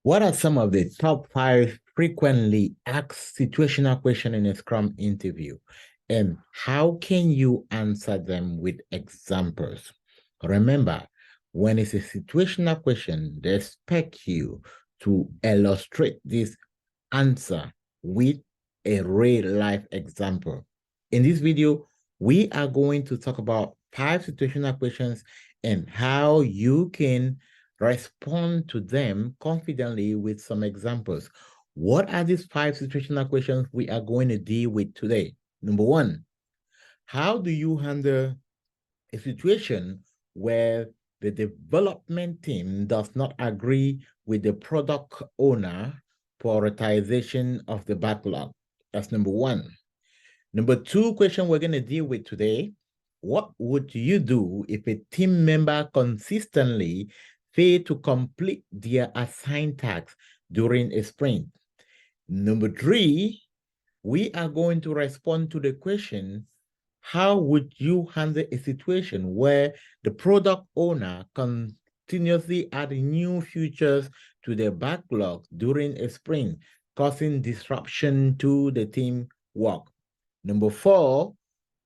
What are some of the top 5 frequently asked situational questions in a Scrum interview? And how can you answer them with examples? Remember, when it's a situational question, they expect you to illustrate this answer with a real life example. In this video, we are going to talk about 5 situational questions and how you can respond to them confidently with some examples. What are these 5 situational questions we are going to deal with today? Number 1, how do you handle a situation where the development team does not agree with the product owner prioritization of the backlog? That's number 1. Number 2 question we're going to deal with today: what would you do if a team member consistently failed to complete their assigned tasks during a sprint? Number 3, we are going to respond to the question: how would you handle a situation where the product owner continuously add new features to their backlog during a sprint, causing disruption to the team work? Number 4,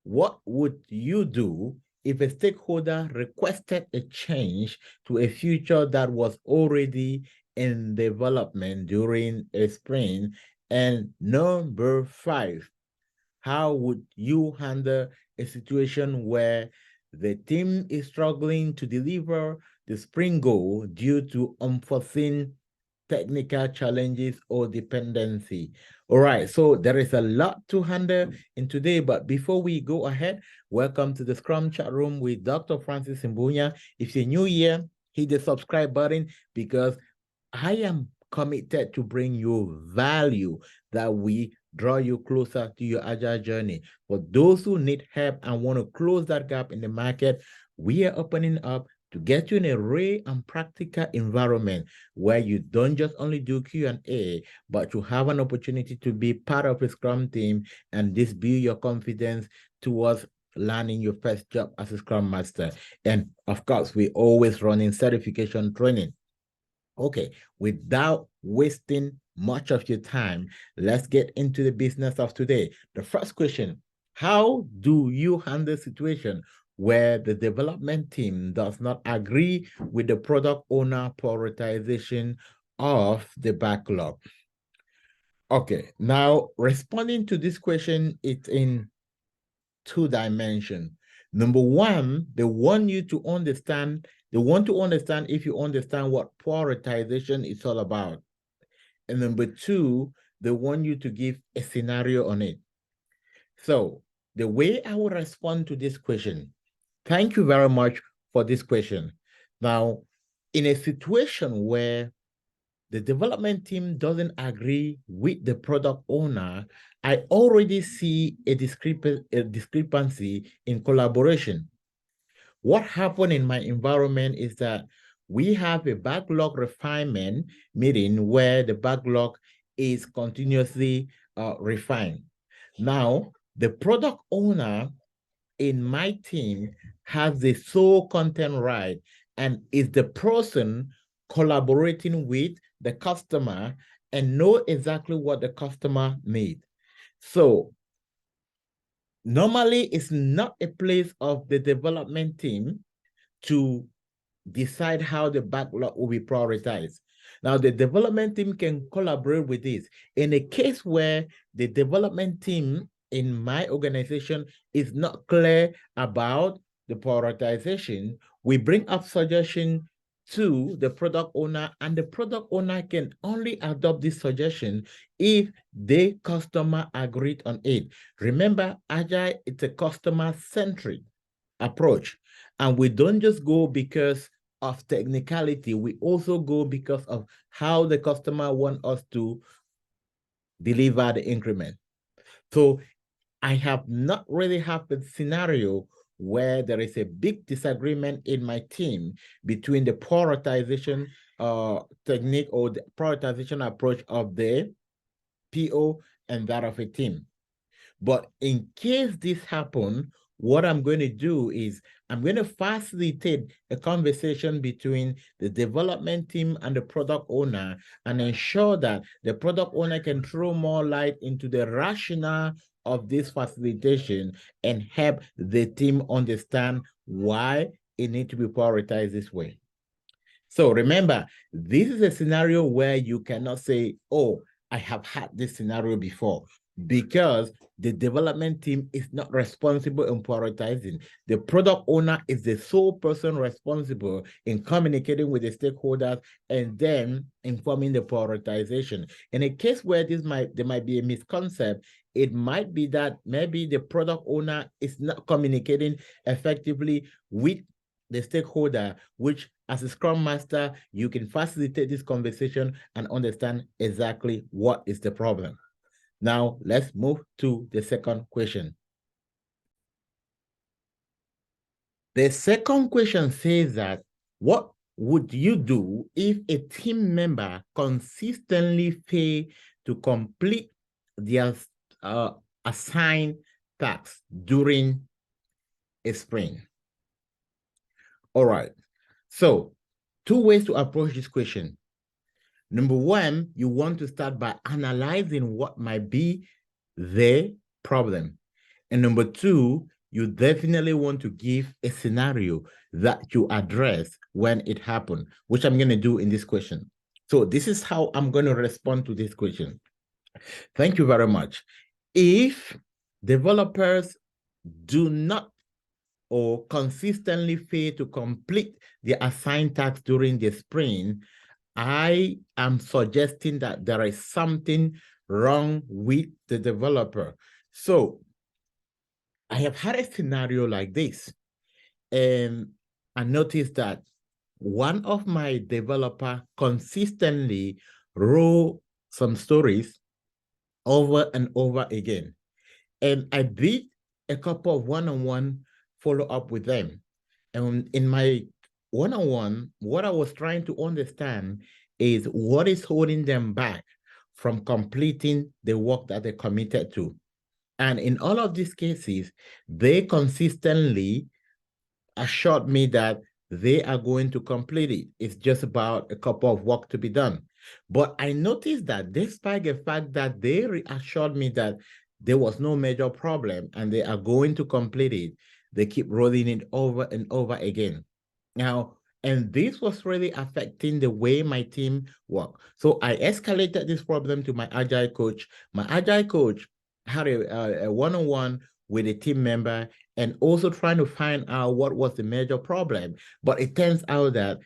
what would you do if a stakeholder requested a change to a feature that was already in development during a sprint? And number 5, how would you handle a situation where the team is struggling to deliver the sprint goal due to unforeseen technical challenges or dependency? All right, so there is a lot to handle in today, but before we go ahead, welcome to the Scrum Chat Room with Dr. Francis Mbunya. If you're new here, hit the subscribe button because I am committed to bring you value that we draw you closer to your agile journey. For those who need help and want to close that gap in the market, we are opening up to get you in a real and practical environment where you don't just only do Q&A, but you have an opportunity to be part of a Scrum team and this build your confidence towards landing your first job as a Scrum Master. And of course, we always running certification training. Okay, without wasting much of your time, let's get into the business of today. The first question: how do you handle a situation where the development team does not agree with the product owner prioritization of the backlog? Okay, now responding to this question, it's in 2 dimensions. Number 1, they want you to understand, if you understand what prioritization is all about. And number 2, they want you to give a scenario on it. So the way I will respond to this question, thank you very much for this question. Now, in a situation where the development team doesn't agree with the product owner, I already see a discrepancy in collaboration. What happened in my environment is that we have a backlog refinement meeting where the backlog is continuously refined. Now, the product owner in my team has the sole content right and is the person collaborating with the customer and know exactly what the customer needs. So normally it's not a place of the development team to decide how the backlog will be prioritized. Now, the development team can collaborate with this. In a case where the development team in my organization is not clear about the prioritization, we bring up suggestion to the product owner, and the product owner can only adopt this suggestion if the customer agreed on it. Remember, Agile is a customer-centric approach, and we don't just go because of technicality, we also go because of how the customer wants us to deliver the increment. So I have not really had a scenario where there is a big disagreement in my team between the prioritization technique or the prioritization approach of the PO and that of a team. But in case this happens, what I'm going to do is I'm going to facilitate a conversation between the development team and the product owner and ensure that the product owner can throw more light into the rationale of this facilitation and help the team understand why it needs to be prioritized this way. So remember, this is a scenario where you cannot say, oh, I have had this scenario before, because the development team is not responsible in prioritizing. The product owner is the sole person responsible in communicating with the stakeholders and then informing the prioritization. In a case where there might be a misconcept, it might be that maybe the product owner is not communicating effectively with the stakeholder, which as a Scrum Master, you can facilitate this conversation and understand exactly what is the problem. Now, let's move to the second question. The second question says that, what would you do if a team member consistently fail to complete their assigned tasks during a sprint? All right. So, two ways to approach this question. Number one, you want to start by analyzing what might be the problem. And number two, you definitely want to give a scenario that you address when it happened, which I'm going to do in this question. So this is how I'm going to respond to this question. Thank you very much. If developers do not or consistently fail to complete the assigned tasks during the sprint, I am suggesting that there is something wrong with the developer. So I have had a scenario like this, and I noticed that one of my developer consistently wrote some stories over and over again. And I did a couple of one-on-one follow-up with them. And in my one-on-one, what I was trying to understand is what is holding them back from completing the work that they committed to. And in all of these cases, they consistently assured me that they are going to complete it. It's just about a couple of work to be done. But I noticed that despite the fact that they reassured me that there was no major problem and they are going to complete it, they keep rolling it over and over again. Now, and this was really affecting the way my team worked. So I escalated this problem to my Agile coach. My Agile coach had a one-on-one with a team member and also trying to find out what was the major problem. But it turns out that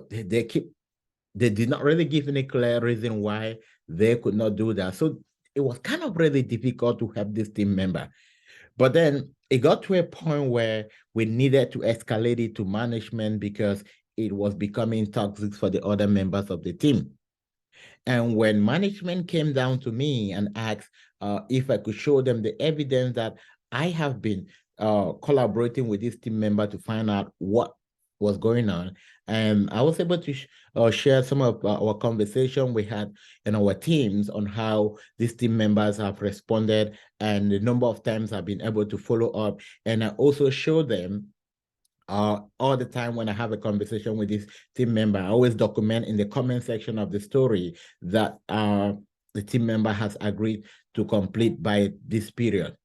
they did not really give any clear reason why they could not do that. So it was kind of really difficult to help this team member. But then it got to a point where we needed to escalate it to management because it was becoming toxic for the other members of the team. And when management came down to me and asked if I could show them the evidence that I have been collaborating with this team member to find out what was going on, and I was able to share some of our conversation we had in our teams on how these team members have responded and the number of times I've been able to follow up. And I also show them all the time when I have a conversation with this team member, I always document in the comment section of the story that the team member has agreed to complete by this period.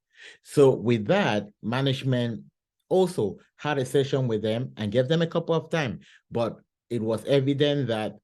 So with that, management also had a session with them and gave them a couple of time, but it was evident that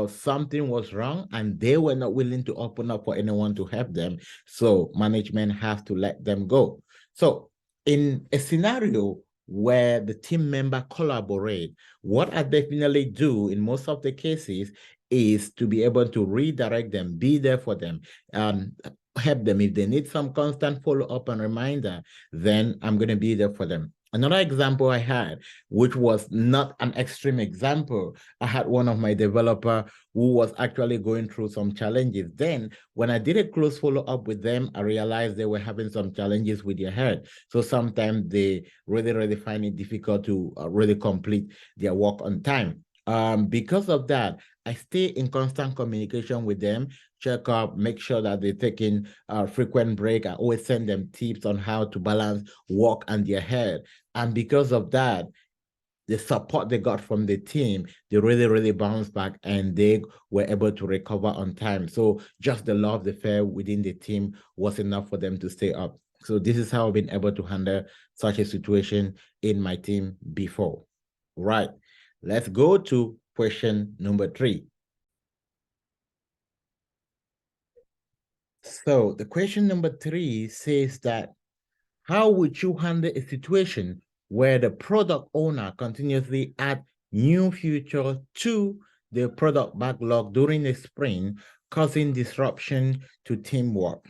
something was wrong and they were not willing to open up for anyone to help them. So management has to let them go. So in a scenario where the team member collaborate, what I definitely do in most of the cases is to be able to redirect them, be there for them, help them. If they need some constant follow-up and reminder, then I'm going to be there for them. Another example I had, which was not an extreme example, I had one of my developer who was actually going through some challenges. Then when I did a close follow-up with them, I realized they were having some challenges with their head. So sometimes they really find it difficult to really complete their work on time. Because of that, I stay in constant communication with them, check up, make sure that they're taking frequent break. I always send them tips on how to balance work and their health. And because of that, the support they got from the team, they really bounced back and they were able to recover on time. So just the love, the fair within the team was enough for them to stay up. So this is how I've been able to handle such a situation in my team before. Right. Let's go to question number 3. So the question number 3 says that, how would you handle a situation where the product owner continuously add new features to the product backlog during the sprint, causing disruption to teamwork?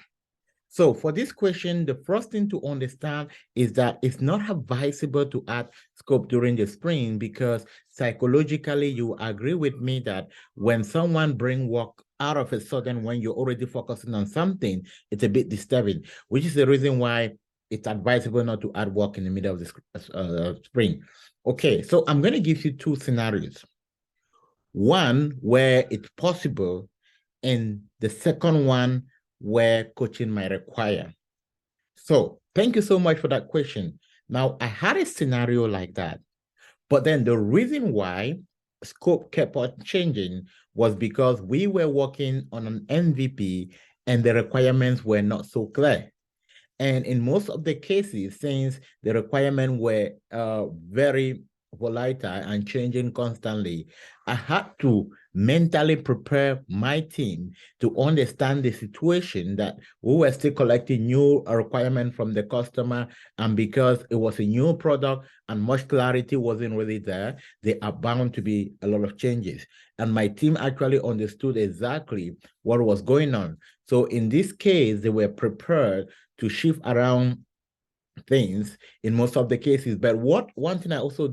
So for this question, the first thing to understand is that it's not advisable to add scope during the sprint, because psychologically you agree with me that when someone bring work out of a sudden when you're already focusing on something, it's a bit disturbing, which is the reason why it's advisable not to add work in the middle of the sprint. Okay, so I'm going to give you 2 scenarios. One where it's possible, and the second one where coaching might require. So thank you so much for that question. Now, I had a scenario like that, but then the reason why scope kept on changing was because we were working on an MVP and the requirements were not so clear. And in most of the cases, since the requirements were very volatile and changing constantly, I had to mentally prepare my team to understand the situation that we were still collecting new requirements from the customer. And because it was a new product and much clarity wasn't really there, there are bound to be a lot of changes. And my team actually understood exactly what was going on. So in this case, they were prepared to shift around things in most of the cases. But one thing I also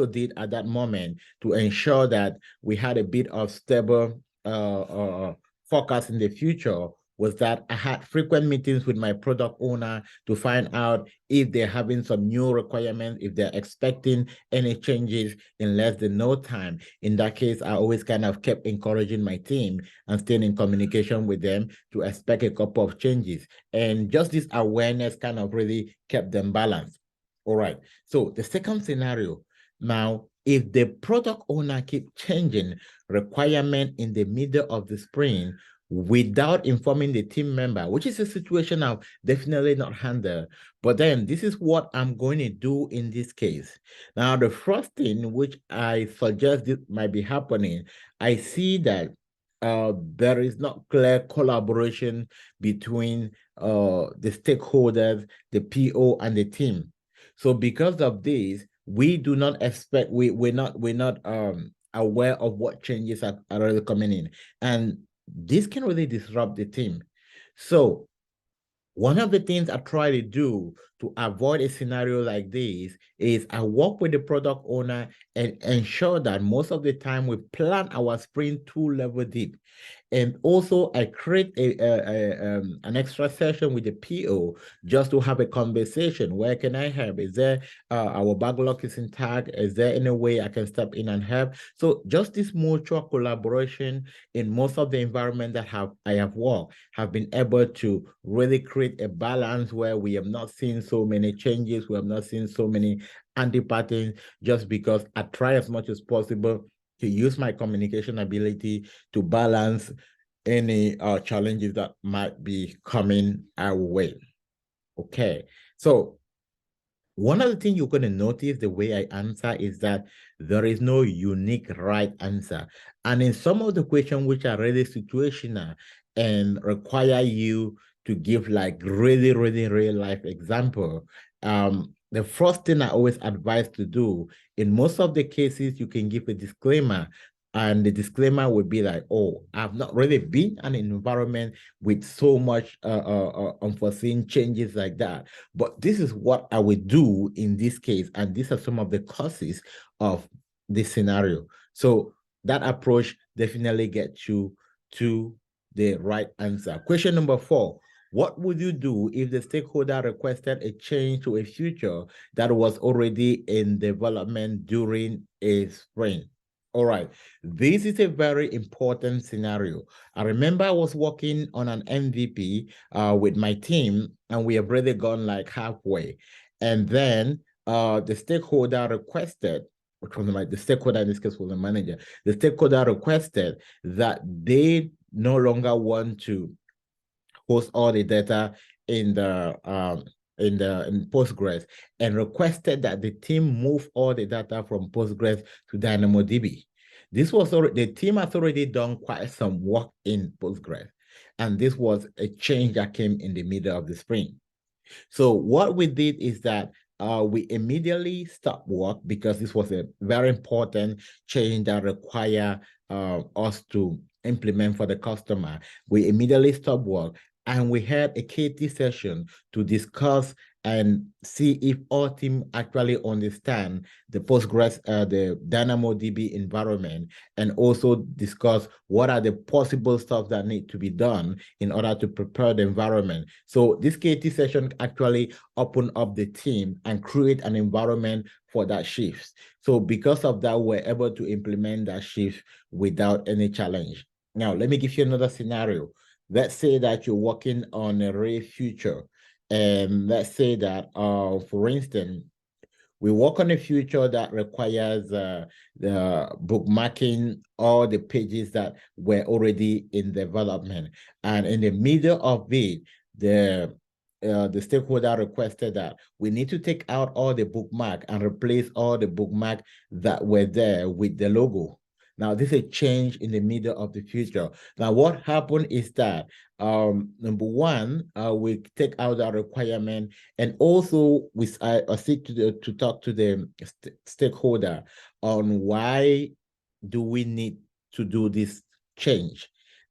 did at that moment to ensure that we had a bit of stable forecast in the future was that I had frequent meetings with my product owner to find out if they're having some new requirements, if they're expecting any changes in less than no time. In that case, I always kind of kept encouraging my team and staying in communication with them to expect a couple of changes. And just this awareness kind of really kept them balanced. All right. So the second scenario, now, if the product owner keep changing requirement in the middle of the sprint without informing the team member, which is a situation I've definitely not handled. But then this is what I'm going to do in this case. Now, the first thing which I suggest this might be happening, I see that there is not clear collaboration between the stakeholders, the PO, and the team. So because of this, we do not expect, we're not aware of what changes are really coming in. And this can really disrupt the team. So one of the things I try to do to avoid a scenario like this is I work with the product owner and ensure that most of the time we plan our sprint 2 level deep. And also I create an extra session with the PO just to have a conversation. Where can I help? Is there our backlog is intact? Is there any way I can step in and help? So just this mutual collaboration in most of the environment that I have worked have been able to really create a balance where we have not seen so many changes, we have not seen so many anti-patterns, just because I try as much as possible to use my communication ability to balance any challenges that might be coming our way. Okay, so one of the things you're going to notice the way I answer is that there is no unique right answer. And in some of the questions which are really situational and require you to give like really real life example, the first thing I always advise to do, in most of the cases, you can give a disclaimer. And the disclaimer would be like, oh, I've not really been in an environment with so much unforeseen changes like that. But this is what I would do in this case. And these are some of the causes of this scenario. So that approach definitely gets you to the right answer. Question number 4. What would you do if the stakeholder requested a change to a feature that was already in development during a sprint? All right. This is a very important scenario. I remember I was working on an MVP with my team, and we have already gone like halfway. And then the stakeholder requested, which was the stakeholder in this case was the manager, the stakeholder requested that they no longer want to host all the data in the in Postgres, and requested that the team move all the data from Postgres to DynamoDB. This was already, the team has already done quite some work in Postgres, and this was a change that came in the middle of the spring. So what we did is that we immediately stopped work because this was a very important change that require us to implement for the customer. We immediately stopped work and we had a KT session to discuss and see if our team actually understand the Postgres, the DynamoDB environment, and also discuss what are the possible stuff that need to be done in order to prepare the environment. So this KT session actually opened up the team and create an environment for that shift. So because of that, we're able to implement that shift without any challenge. Now, let me give you another scenario. Let's say that you're working on a ray future. And let's say that, for instance, we work on a future that requires the bookmarking all the pages that were already in development. And in the middle of it, the stakeholder requested that we need to take out all the bookmark and replace all the bookmark that were there with the logo. Now, this is a change in the middle of the future. Now, what happened is that, number one, we take out that requirement, and also I seek to talk to the stakeholder on why do we need to do this change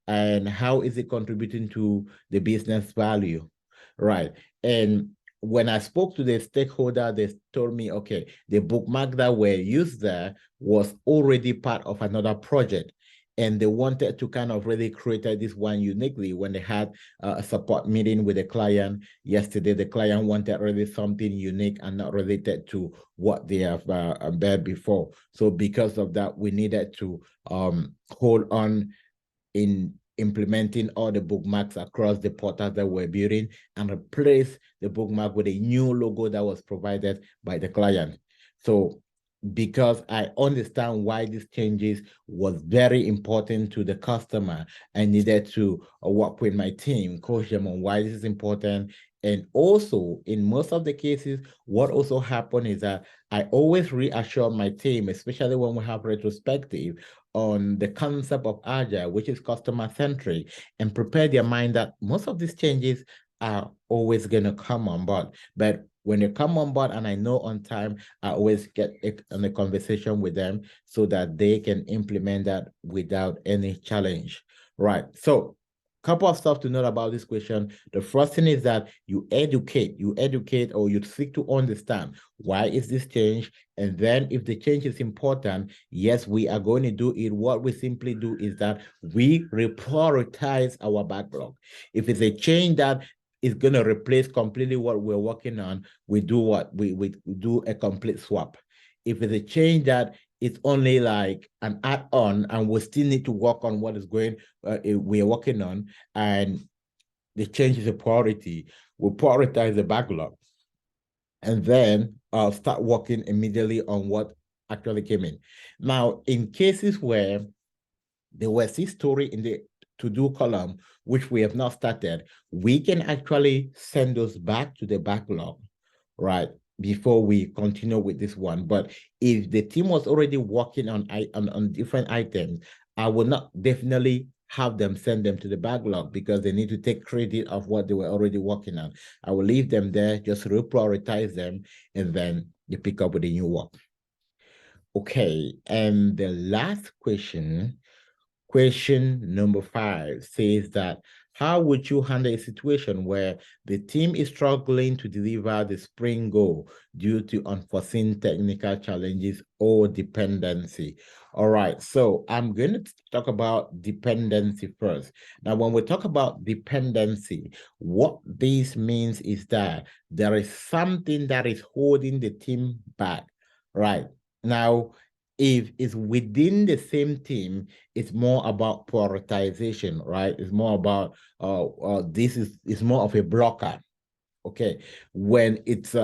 and how is it contributing to the business value, right? And when I spoke to the stakeholder, they told me, okay, the bookmark that were used there was already part of another project. And they wanted to kind of really create this one uniquely. When they had a support meeting with the client yesterday, the client wanted really something unique and not related to what they have had before. So because of that, we needed to hold on in implementing all the bookmarks across the portals that we're building and replace the bookmark with a new logo that was provided by the client. So because I understand why these changes was very important to the customer, I needed to work with my team, coach them on why this is important. And also, in most of the cases, what also happened is that I always reassure my team, especially when we have retrospective, on the concept of Agile, which is customer-centric, and prepare their mind that most of these changes are always going to come on board. But when they come on board and I know on time, I always get in a conversation with them so that they can implement that without any challenge. Right. So couple of stuff to note about this question. The first thing is that you educate or you seek to understand why is this change. And then if the change is important, yes, we are going to do it. What we simply do is that we reprioritize our backlog. If it's a change that is going to replace completely what we're working on, we do what? We do a complete swap. If it's a change that it's only like an add-on and we still need to work on what is going we're working on, and the change is a priority, we'll prioritize the backlog and then start working immediately on what actually came in. Now, in cases where there was this story in the to-do column, which we have not started, we can actually send those back to the backlog, right? Before we continue with this one. But if the team was already working on different items, I will not definitely have them send them to the backlog because they need to take credit of what they were already working on. I will leave them there, just reprioritize them, and then you pick up with the new work. Okay, and the last question number 5 says that, how would you handle a situation where the team is struggling to deliver the sprint goal due to unforeseen technical challenges or dependency? All right, so I'm going to talk about dependency first. Now, when we talk about dependency, what this means is that there is something that is holding the team back, right? Now, If it's within the same team, it's more about prioritization, right? It's more about it's more of a blocker. Okay. When it's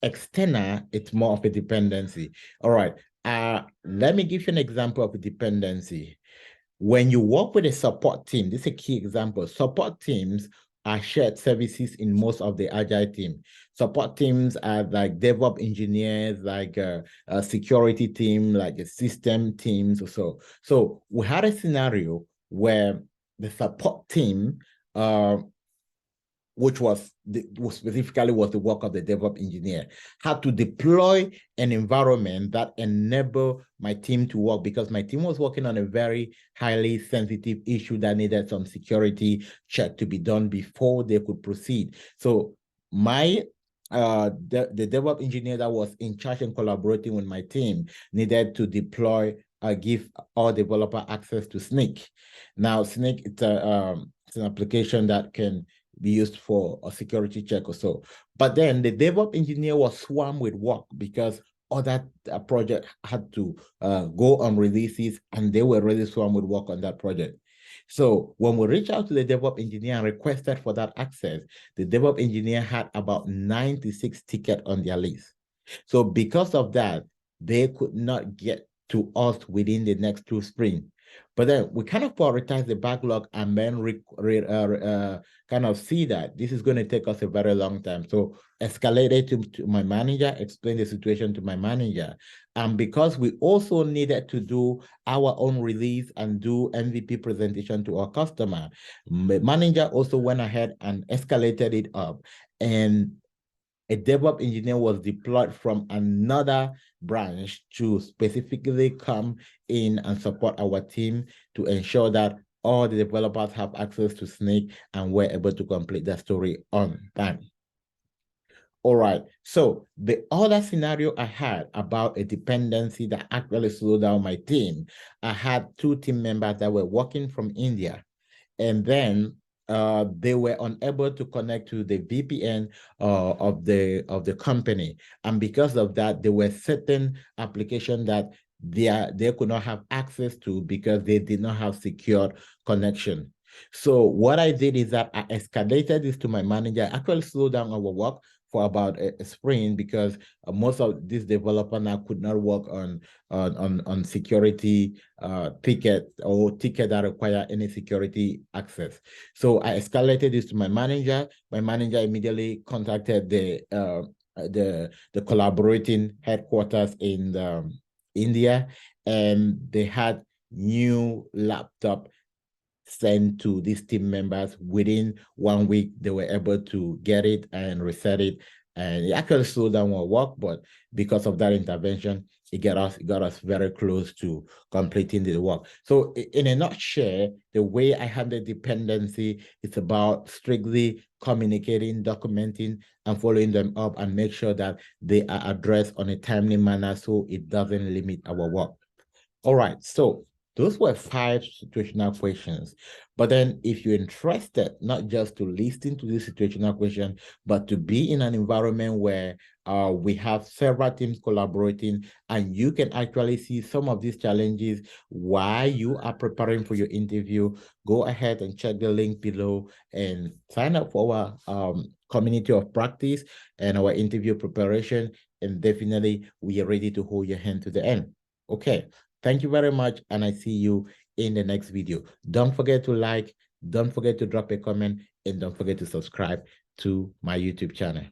external, it's more of a dependency. All right. Let me give you an example of a dependency. When you work with a support team, this is a key example. Support teams are shared services in most of the Agile team. Support teams are like DevOps engineers, like a security team, like a system teams or so. So we had a scenario where the support team which was specifically was the work of the DevOps engineer, had to deploy an environment that enabled my team to work because my team was working on a very highly sensitive issue that needed some security check to be done before they could proceed. So my the DevOps engineer that was in charge and collaborating with my team needed to deploy give all developer access to Snyk. Now, Snyk it's an application that can be used for a security check or so. But then the DevOps engineer was swarmed with work because other project had to go on releases and they were really swarmed with work on that project. So when we reached out to the DevOps engineer and requested for that access, the DevOps engineer had about 96 tickets on their list. So because of that, they could not get to us within the next 2 sprints. But then we kind of prioritize the backlog and then kind of see that this is going to take us a very long time. So escalated to my manager, explain the situation to my manager. And because we also needed to do our own release and do MVP presentation to our customer, the manager also went ahead and escalated it up. And a DevOps engineer was deployed from another branch to specifically come in and support our team to ensure that all the developers have access to Snyk and were able to complete the story on time. All right, so the other scenario I had about a dependency that actually slowed down my team, I had 2 team members that were working from India. And then they were unable to connect to the VPN of the company, and because of that, there were certain applications that they could not have access to because they did not have secure connection. So what I did is that I escalated this to my manager. I actually slowed down our work for about a sprint because most of these developers now could not work on security ticket or ticket that require any security access. So I escalated this to my manager. My manager immediately contacted the collaborating headquarters in India, and they had new laptop sent to these team members. Within 1 week, they were able to get it and reset it. And it actually slowed down our work, but because of that intervention, it got us very close to completing the work. So in a nutshell, the way I handle dependency is about strictly communicating, documenting, and following them up and make sure that they are addressed on a timely manner so it doesn't limit our work. All right, so those were 5 situational questions. But then if you're interested, not just to listen to this situational question, but to be in an environment where we have several teams collaborating and you can actually see some of these challenges while you are preparing for your interview, go ahead and check the link below and sign up for our community of practice and our interview preparation. And definitely we are ready to hold your hand to the end. Okay. Thank you very much, and I see you in the next video. Don't forget to like, don't forget to drop a comment, and don't forget to subscribe to my YouTube channel.